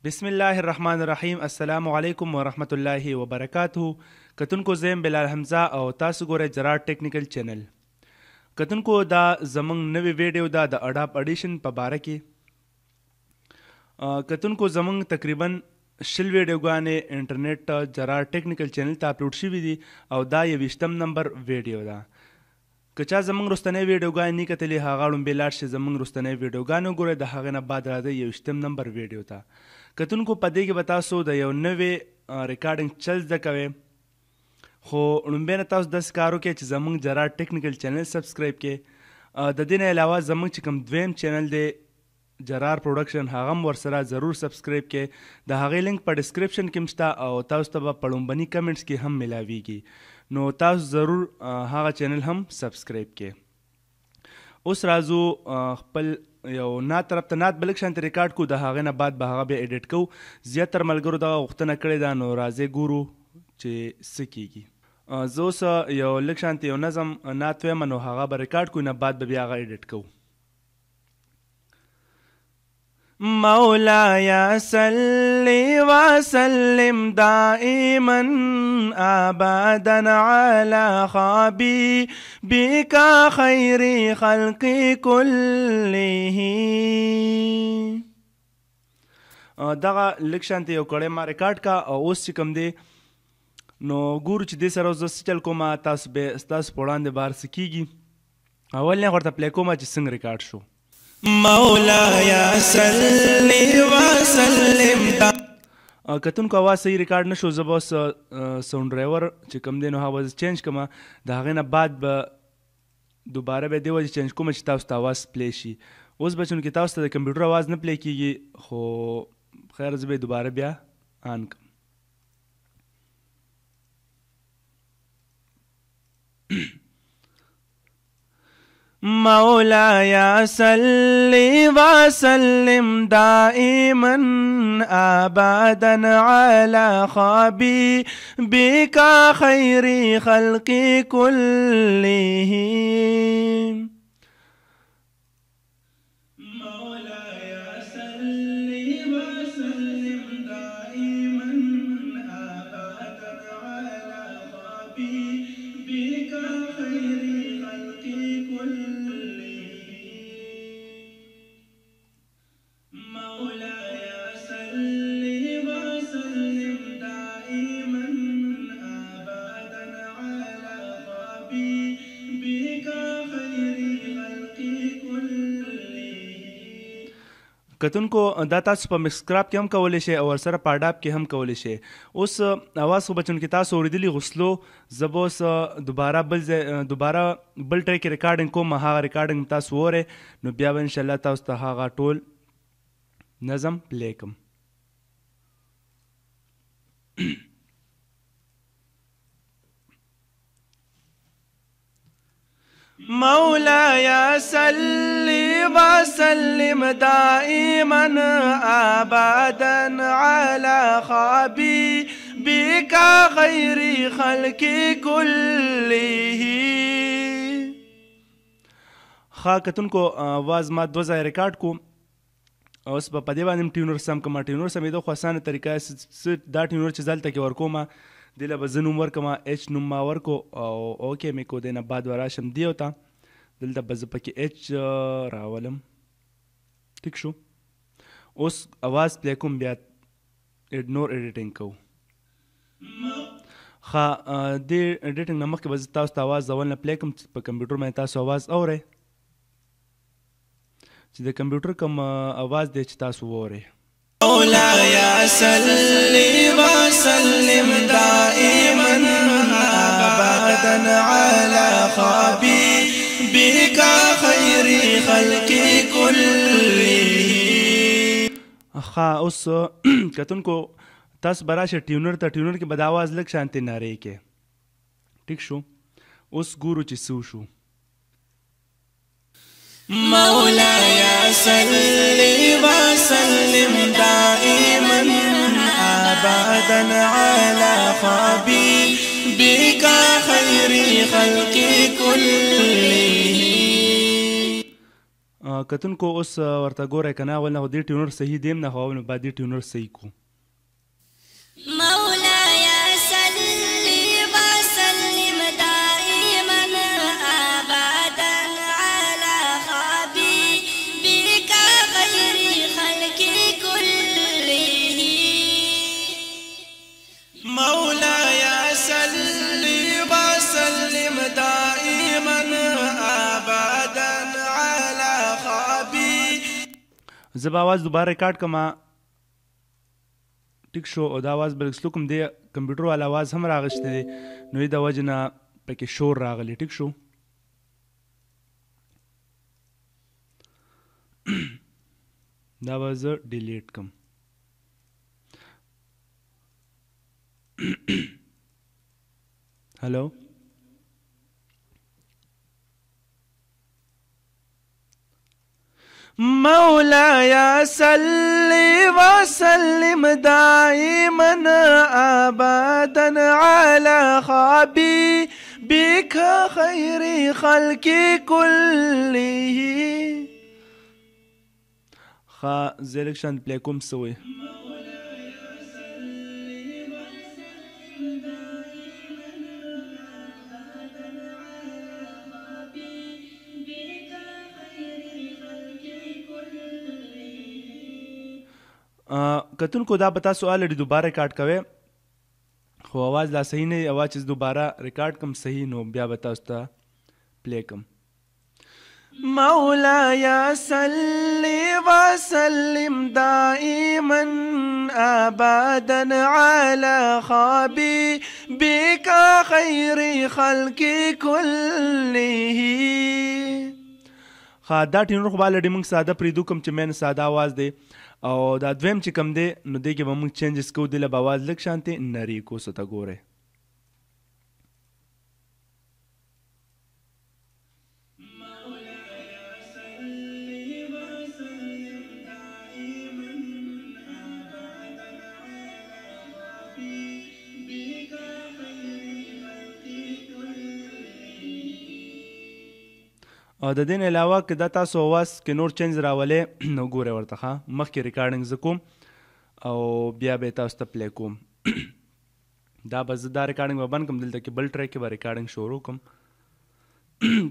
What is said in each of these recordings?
بسم الله الرحمن الرحیم. السلام علیکم ورحمت الله وبرکاتہ. کتونکو زم بلال حمزه او تاسو ګورئ جرار ټیکنیکل چینل. کتونکو دا زمونږ نوی ویډیو دا د اډاپ اډیشن په باره کې. کتونکو زمونږ تقریبا 20 ویډیوګانې انټرنیټ جرار ټیکنیکل چینل ته اپلوډ شوي دي او دا 21 نمبر ویډیو ده. که چا زمونږ رستنی ویډیوګانې نه کتلې هغه اړومبې لاړ شي زمونږ رستنی ویډیوګانې وګورئ. د هغې نه بعد راځئ 21 نمبر ویډیو ته. کتونکو په دې کې به تاسو د یو نوې ریکارډنګ چل زده کوئ، خو لومبی نه تاسو داسې کار وکړئ چې زمونږ جرار ټیکنیکل چینل سبسکرایب کړئ. د دې نه علاوه زمونږ چې کوم دویم چینل دی جرار پروډکشن هغه هم ورسره ضرور سبسکرایب کړئ. د هغې لینک په ډسکرپشن کې هم شته او تاسو ته به په لومبني کمنټس کې هم میلاویږي، نو تاسو ضرور هغه چینل هم سبسکرایب کړئ. اوس راځو خپل یو نات طرف ته نات بلک شانتې ریکارډ کو، د هغې نه بعد به هغه بیا ایډیټ کوو. زیاتر ملګرو دغه غوښتنه کړې ده، نو راځئ ګورو چې څه کیږي. زه اوس یو لږ شانتې یو نظم نات وایم، نو هغه به ریکارډ کو، نه بعد به بیا هغه ایډیټ کوو. مولاي صل وسلم دائما ابدا على حبيبك خير خلق كله. دغه لږ شانتې یو کړی ما ریکارډ کا او اوس چې کوم دی نو ګورو چې دې سره اوس زه څه چل کوم. تاسو به ستاسو په وړاندې بهر څه کیږي. اول نه ورته پلی کوم چې څنګه ریکارډ شو. مولاي صل وسلم. کتونکو اواز صحیح ریکارډ نشو، زه به اوس ساوند ډرایور چې کوم دی نو هغه به چینج کړم. د هغې نه بعد به دوباره بیا دې وجې چینج کوم چې تاسو ته اواز پلی شي. اوس به چونکې تاسو ته د کمپیوټر اواز نه پلی کیږي، خو خیر زه به یې دوباره بیا آن کړم. مولاي صل وسلم دائما ابدا على حبيبك خير خلق كله. کتونکو دا تاسو په مسکراب کې هم کولی شئ او ورسره په اډاپ کې هم کولی شئ. اوس اواز خو به چونکې تاسو اورېدلي غوسلو، زه به اوس دوباره بل ټری کې ریکارډنګ کوم. هغه ریکارډنګ تاسو وورئ، نو بیا به انشاءالله تاسو ته هغه ټول نظم پلی کړم. مولاي صل وسلم دائما ابدا على حبيبك خير خلق كله. کتونکو آواز ما 2 ځای ریکارډ کو. اوس په دې باندې ټیونر سم کوم. ټیونر سمېدو خو اسانه طریقه دا ټیونر چې دلته کې ورکوم دله به زه نوم ورکم، اچ نوم ما ورکو او اوکې مې کو. دی نه بعد وراشم دیو ته دلته به زه پکې اچ راولم. ټیک شو. اوس اواز پلی کوم، بیا نور ایډیټینګ کوو. ښه دې ایډیټینګ نه مخکې به زه تاسو ته اواز اول نه پلی کوم چې په کمپیوټر باندې تاسو اواز اورئ، چې د کمپیوټر کوم اواز دی چې تاسو وورئ. مولاي صل وسلم دائما ابدا على حبيبك خير خلق كله. اوس کتونکو تاسو به راشه ټیونر ته. ټیونر کې به د اواز لږ شانتې نارې کې. ټیک شو. اوس ګورو چې څه وشو. مولاي صل وسلم دائما ابدا على حبيبك خير خلق كله. کتونکو اوس ورته ګورئ که نه اول نه خو دې ټیونر صحیح دیم نه خو اول نه باید دې ټیونر صحیح کړو. مولاي صل وسلم دائما ابدا على حبيبك خير خلق كلهم. مولاي صل وسلم دائما ابدا على حبيبك. زه به آواز دوباره ریکارډ کړم ټیک شو او دا آواز بل سلو کوم دی کمپیوټر والا آواز هم راغشتی دی نو د وجې نه پکې شور راغلی ټیک شو. دا به زه ډیلیټ کړم. هلو مولاي صل وسلم دائما ابدا على حبيبك خير خلق كله. زلکشن پلی کوم سوی کتونکو دا به تاسو الریډي دوباره ریکارډ کوئ خو आवाज لا صحیح نه आवाज چې دوباره ریکارډ کم صحیح نو بیا به تاسو ته پلی کم. مولاي صل وسلم دائما ابدا على حبيبك خير خلق كله. دا ټینور خو به الریډي موږ ساده پرېږدو کوم چې مین ساده آواز دی او دا دویم چې کوم دی نو دې کې به موږ چینجز کوو دې له به آواز لږ شانتې نري کو څه ته ګورئ. او د دې نه علاوه که دا تاسو اواز کې نور چینج راولئ نو ګورئ ورته ښه مخکې ریکارډنګ زه کوم او بیا به یې تاسو ته پلی کوم. دا به زه دا ریکارډنګ به بند کړم دلته کې بل ټریک کې به ریکارډنګ شروع کړم.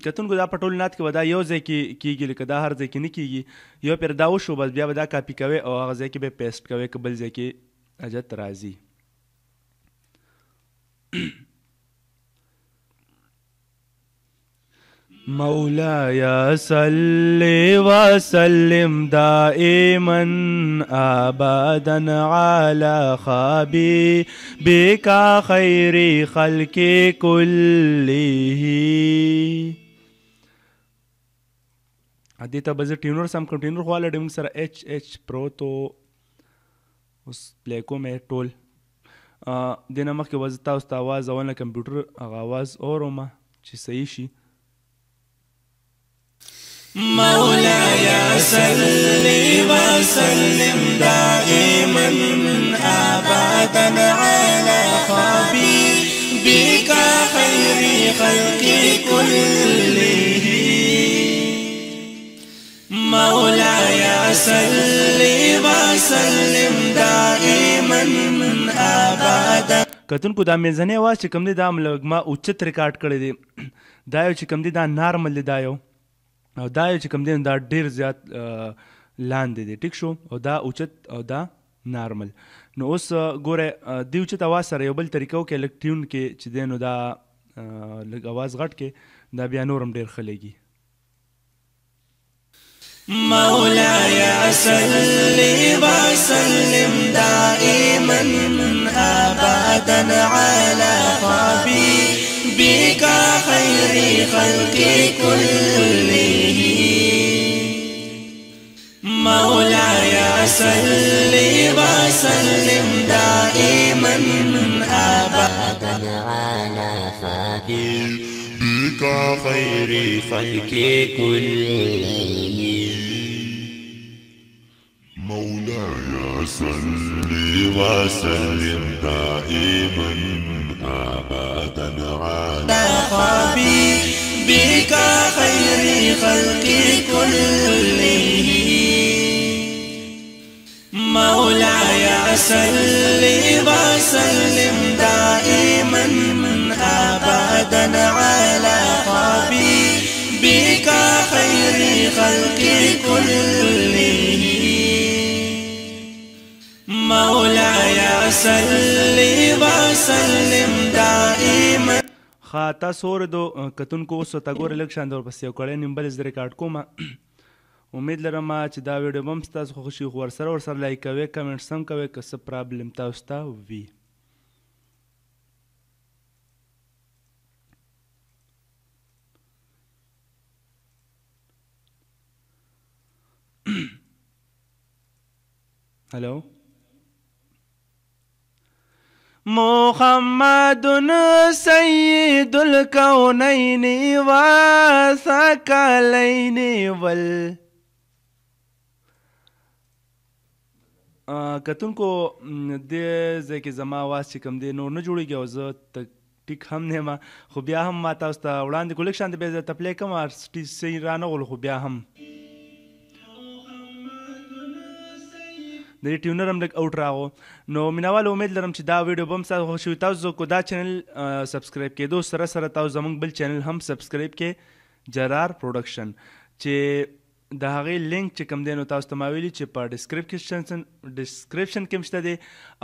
کتونکو دا په ټول نات کې به دا یو ځای کې کېږي لکه دا هر ځای کې نه کېږي یو پیر دا وشو بس بیا به دا کاپي کوئ او هغه ځای کې به پیسټ کوئ که بل ځای کې اجت راځي. مولاي صل وسلم دائما ابدا على حبيبك خير خلق كله. دې ته به زه ټینور سم کړم ټینور خو الریډي موږ سره HH پرو تو اوس پلی کوم یې ټول دې نه مخکې به زه تاسو ته اواز اول نه کمپیوټر هغه اواز اورم چې صحیح شي. مولاي صل وسلم دائما ابدا على حبيبك خير خلق كله. مولاي صل وسلم دائما ابدا. کتونکو دا منځنی اواز چې کوم دی دا ما اوچت ریکارډ کړی دی دا یو چې کوم دی دا نارمل دی دا یو او دا یو چې کوم دی دا ډېر زیات لاندې دی ټیک شو او دا اوچت او دا نارمل. نو اوس ګوره دې اوچت اواز سره یو بل طریقه وکړئ لږ ټیون کې چې دی نو دا لږ اواز غټ کې دا بیا نور هم ډېر ښه لګي. مولاي صل وسلم دائما ابدا على حبيبك خير خلق كله. مولاي صل وسلم دائما ابدا على حبيبك خير خلق كله. مولاي صل وسلم دائما ابدا على حبيبك بك خير خلق كلهم مولاي صل وسلم دائما أبدا على حبيبك خير خلق كلهم مولاي صل وسلم دائما. تاسو اورېدو کتونکو اوس ورته ګورئ لږ شان د ورپسې یو کړی نیم بل زه ریکارډ کوم. امید لرم چې دا ویډیو به هم ستاسو خوښ شي خو ورسره لایک کوئ کمنټس هم کوئ که څه پرابلم تاسو ته وي. هلو محمد سید الکونین وثقلین کتونکو دې ځای کې زما اواز چې کوم دی نور نه جوړېږي او زه ټیک هم نه یم خو بیا هم ما تاسو ته وړاندې کوم لږ شان دی بیا زه ته پلی کوم صحیح رانغلو خو بیا هم د دې ټیونر هم لږ اوټ راغو. نو مینوالو امید لرم چې دا ویډیو به هم ستاسو خوښ شوي. تاسو کو دا چینل سبسکرایب کېدو سره سره تاسو زموږ بل چینل هم سبسکرایب کې جرار پروډکشن چې د هغې لینک چې کوم دی نو تاسو ته ما ویلي چې په ډسکرپشن کې هم شته دی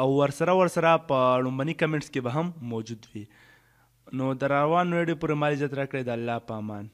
او ورسره په لومبني کمنټس کې به هم موجود وي. نو د روان ویډیو پورې ما اجازت راکړئ. د الله په امان.